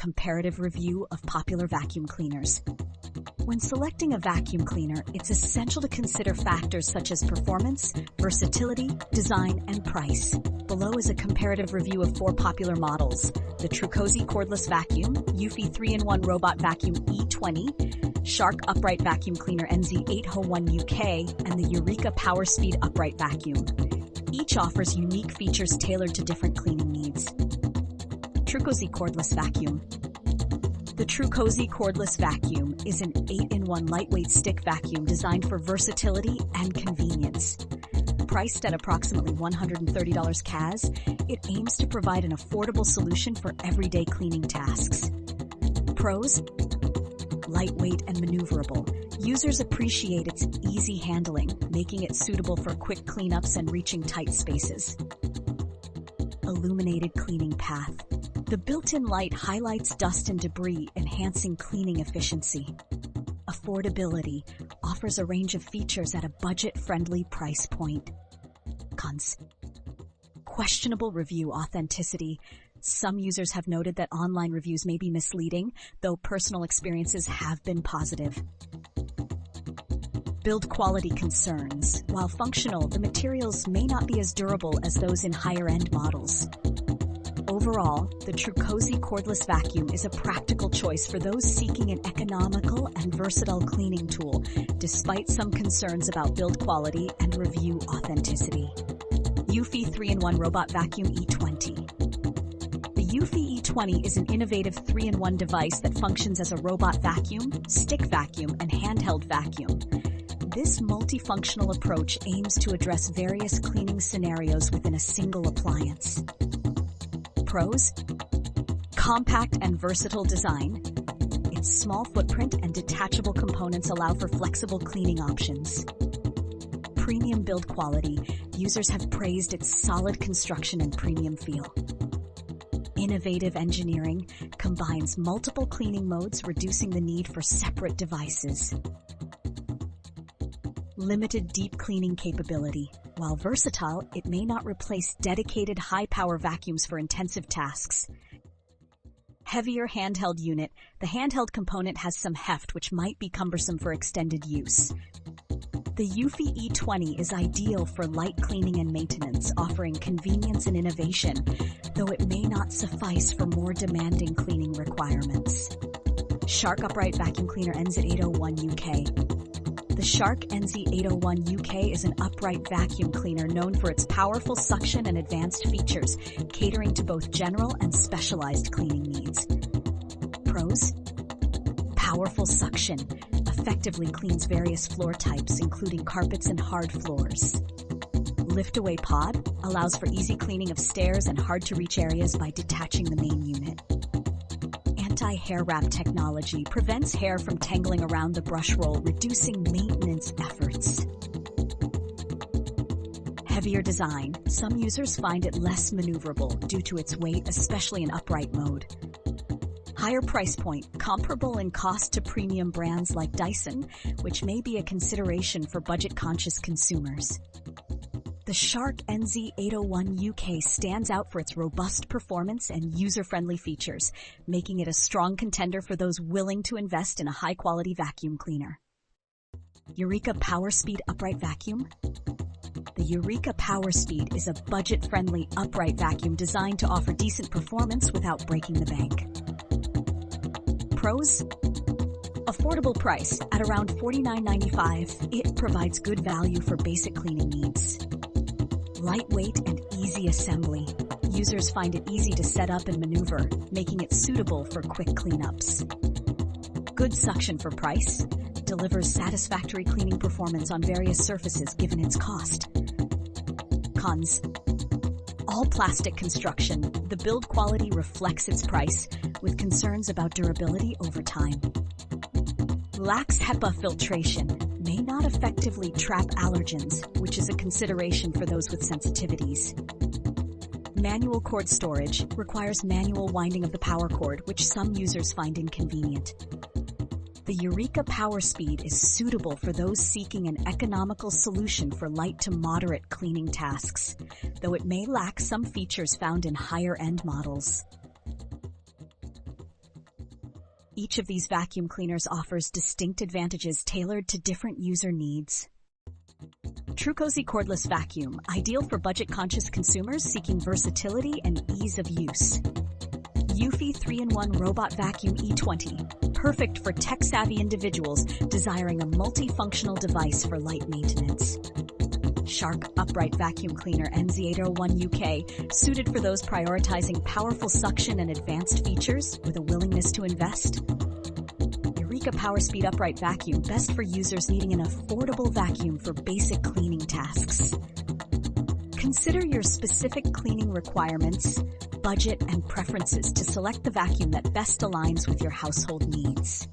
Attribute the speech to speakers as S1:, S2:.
S1: comparative review of popular vacuum cleaners. When selecting a vacuum cleaner, it's essential to consider factors such as performance, versatility, design, and price. Below is a comparative review of 4 popular models: the Trucozie Cordless Vacuum, Eufy 3-in-1 Robot Vacuum E20, Shark Upright Vacuum Cleaner NZ801 UK, and the Eureka Powerspeed Upright Vacuum. Each offers unique features tailored to different cleaning needs. Trucozie Cordless Vacuum. The Trucozie Cordless Vacuum is an 8-in-1 lightweight stick vacuum designed for versatility and convenience. Priced at approximately $130 CAS, it aims to provide an affordable solution for everyday cleaning tasks. Pros: lightweight and maneuverable. Users appreciate its easy handling, making it suitable for quick cleanups and reaching tight spaces. Illuminated cleaning path. The built-in light highlights dust and debris, enhancing cleaning efficiency. Affordability offers a range of features at a budget-friendly price point. Cons: questionable review authenticity. Some users have noted that online reviews may be misleading, though personal experiences have been positive. Build quality concerns. While functional, the materials may not be as durable as those in higher-end models. Overall, the Trucozie Cordless Vacuum is a practical choice for those seeking an economical and versatile cleaning tool, despite some concerns about build quality and review authenticity. Eufy 3-in-1 Robot Vacuum E20. The Eufy E20 is an innovative 3-in-1 device that functions as a robot vacuum, stick vacuum, and handheld vacuum. This multifunctional approach aims to address various cleaning scenarios within a single appliance. Pros: compact and versatile design. Its small footprint and detachable components allow for flexible cleaning options. Premium build quality. Users have praised its solid construction and premium feel. Innovative engineering combines multiple cleaning modes, reducing the need for separate devices. Limited deep cleaning capability. While versatile, it may not replace dedicated high-power vacuums for intensive tasks. Heavier handheld unit. The handheld component has some heft, which might be cumbersome for extended use. The Eufy E20 is ideal for light cleaning and maintenance, offering convenience and innovation, though it may not suffice for more demanding cleaning requirements. Shark Upright Vacuum Cleaner NZ801 UK. The Shark NZ801 UK is an upright vacuum cleaner known for its powerful suction and advanced features, catering to both general and specialized cleaning needs. Pros: powerful suction. Effectively cleans various floor types, including carpets and hard floors. Lift-away pod allows for easy cleaning of stairs and hard-to-reach areas by detaching the main unit. Anti-hair wrap technology prevents hair from tangling around the brush roll, reducing maintenance efforts. Heavier design. Some users find it less maneuverable due to its weight, especially in upright mode. Higher price point, comparable in cost to premium brands like Dyson, which may be a consideration for budget-conscious consumers. The Shark NZ801 UK stands out for its robust performance and user-friendly features, making it a strong contender for those willing to invest in a high-quality vacuum cleaner. Eureka Powerspeed Upright Vacuum. The Eureka Powerspeed is a budget-friendly upright vacuum designed to offer decent performance without breaking the bank. Pros: affordable price. At around $49.95, it provides good value for basic cleaning needs. Lightweight and easy assembly. Users find it easy to set up and maneuver, making it suitable for quick cleanups. Good suction for price. Delivers satisfactory cleaning performance on various surfaces given its cost. Cons: all plastic construction. The build quality reflects its price, with concerns about durability over time. Lacks HEPA filtration. May not effectively trap allergens, which is a consideration for those with sensitivities. Manual cord storage requires manual winding of the power cord, which some users find inconvenient. The Eureka Powerspeed is suitable for those seeking an economical solution for light to moderate cleaning tasks, though it may lack some features found in higher-end models. Each of these vacuum cleaners offers distinct advantages tailored to different user needs. Trucozie Cordless Vacuum, ideal for budget-conscious consumers seeking versatility and ease of use. Eufy 3-in-1 Robot Vacuum E20, perfect for tech-savvy individuals desiring a multifunctional device for light maintenance. Shark Upright Vacuum Cleaner NZ801 UK, suited for those prioritizing powerful suction and advanced features with a willingness to invest. Eureka Powerspeed Upright Vacuum, best for users needing an affordable vacuum for basic cleaning tasks. Consider your specific cleaning requirements, budget, and preferences to select the vacuum that best aligns with your household needs.